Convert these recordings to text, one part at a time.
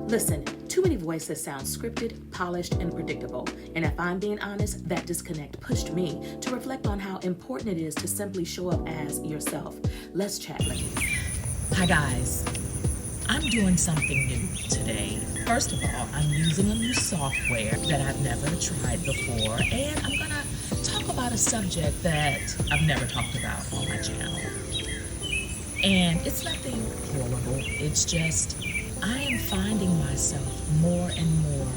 Listen, too many voices sound scripted, polished, and predictable. And if I'm being honest, that disconnect pushed me to reflect on how important it is to simply show up as yourself. Let's chat, ladies. Hi guys, I'm doing something new today. First of all, I'm using a new software that I've never tried before, and I'm gonna talk about a subject that I've never talked about on my channel. And it's nothing horrible, it's just I am finding myself more and more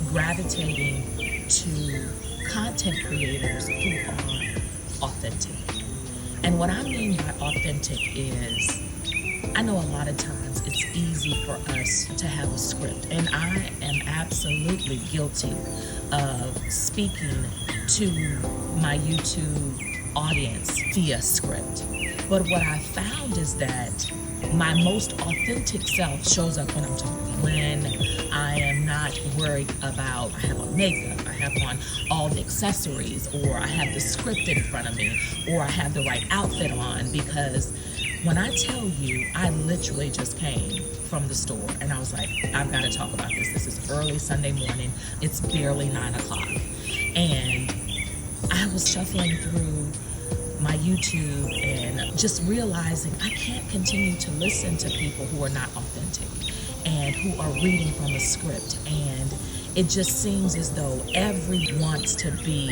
gravitating to content creators who are authentic. And what I mean by authentic is, I know a lot of times it's easy for us to have a script, and I am absolutely guilty of speaking to my YouTube audience via script. But what I found is that my most authentic self shows up when I'm talking, when I am not worried about, I have on makeup, I have on all the accessories, or I have the script in front of me, or I have the right outfit on, because when I tell you, I literally just came from the store and I was like, I've got to talk about this. This is early Sunday morning. It's barely 9 o'clock. And I was shuffling through my YouTube and just realizing I can't continue to listen to people who are not authentic and who are reading from a script. And it just seems as though everyone wants to be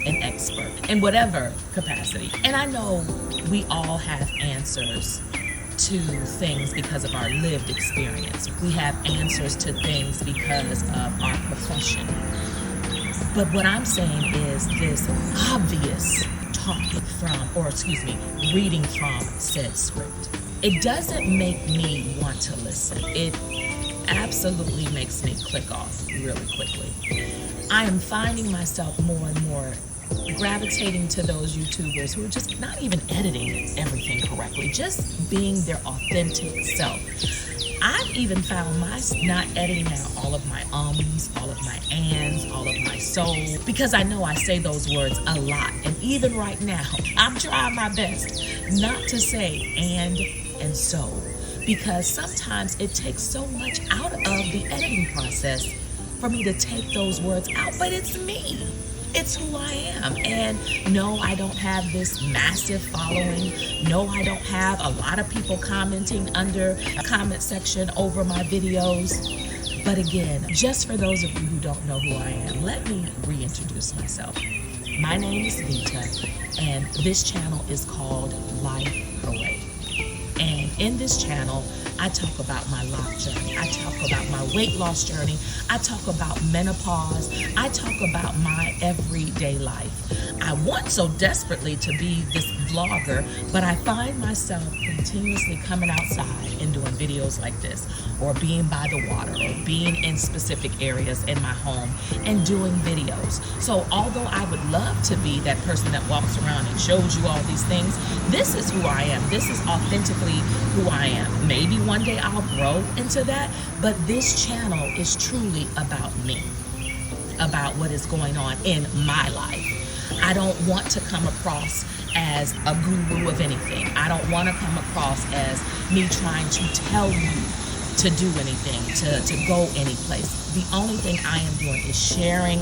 an expert in whatever capacity. And I know we all have answers to things because of our lived experience. We have answers to things because of our profession. But what I'm saying is this obvious reading from said script. It doesn't make me want to listen. It absolutely makes me click off really quickly. I am finding myself more and more gravitating to those YouTubers who are just not even editing everything correctly, just being their authentic self. I've even found myself not editing out all of my ums, all of my ands, all of my souls, because I know I say those words a lot. And even right now, I'm trying my best not to say and so, because sometimes it takes so much out of the editing process for me to take those words out, but it's me. It's who I am. And no, I don't have this massive following. No, I don't have a lot of people commenting under a comment section over my videos. But again, just for those of you who don't know who I am, let me reintroduce myself. My name is Vita, and this channel is called Life Her Way. And in this channel, I talk about my life journey. I talk about my weight loss journey. I talk about menopause. I talk about my everyday life. I want so desperately to be this vlogger, but I find myself continuously coming outside and doing videos like this, or being by the water, or being in specific areas in my home and doing videos. So although I would love to be that person that walks around and shows you all these things, this is who I am. This is authentically who I am. Maybe one day I'll grow into that, but this channel is truly about me, about what is going on in my life. I don't want to come across as a guru of anything. I don't want to come across as me trying to tell you to do anything, to go any place. The only thing I am doing is sharing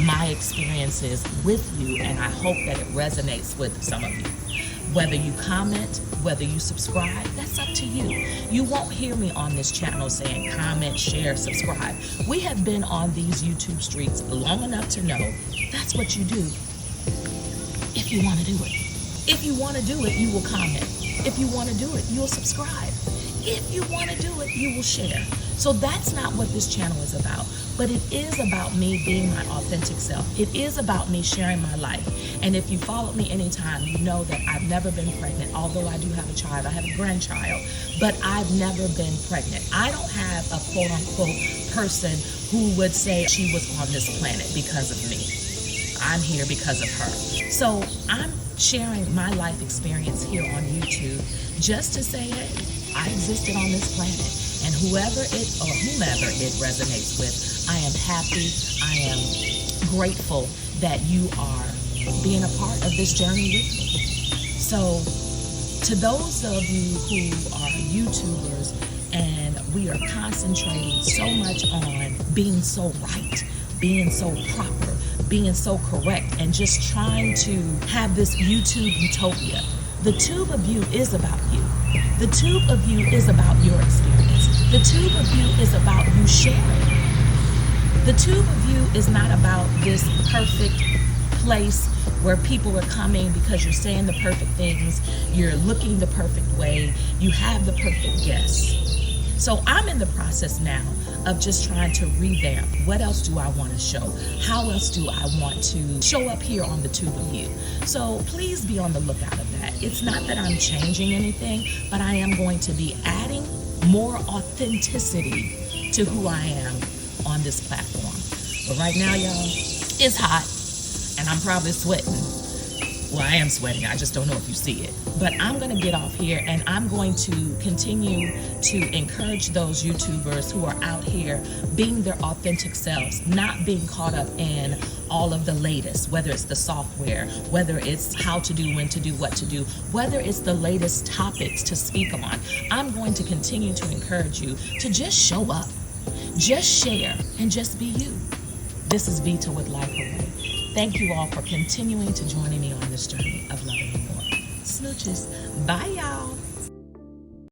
my experiences with you, and I hope that it resonates with some of you. Whether you comment, whether you subscribe, that's up to you. You won't hear me on this channel saying comment, share, subscribe. We have been on these YouTube streets long enough to know that's what you do if you want to do it. If you want to do it, you will comment. If you want to do it, you'll subscribe. If you want to do it, you will share. So that's not what this channel is about. But it is about me being my authentic self. It is about me sharing my life. And if you followed me anytime, you know that I've never been pregnant. Although I do have a child, I have a grandchild, but I've never been pregnant. I don't have a quote unquote person who would say she was on this planet because of me. I'm here because of her. So I'm sharing my life experience here on YouTube just to say, hey, I existed on this planet, and whomever it resonates with, I am happy, I am grateful that you are being a part of this journey with me. So to those of you who are YouTubers and we are concentrating so much on being so right, being so proper, being so correct, and just trying to have this YouTube utopia. The tube of you is about you. The tube of you is about your experience. The tube of you is about you sharing. The tube of you is not about this perfect place where people are coming because you're saying the perfect things, you're looking the perfect way, you have the perfect guests. So I'm in the process now of just trying to revamp. What else do I want to show? How else do I want to show up here on the tube of you? So please be on the lookout of that. It's not that I'm changing anything, but I am going to be adding more authenticity to who I am on this platform. But right now, y'all, it's hot and I'm probably sweating. Well, I am sweating. I just don't know if you see it. But I'm going to get off here and I'm going to continue to encourage those YouTubers who are out here being their authentic selves, not being caught up in all of the latest, whether it's the software, whether it's how to do, when to do, what to do, whether it's the latest topics to speak on. I'm going to continue to encourage you to just show up, just share, and just be you. This is Vita with Life Away. Thank you all for continuing to joining me on this journey of loving you more. Smooches. Bye, y'all.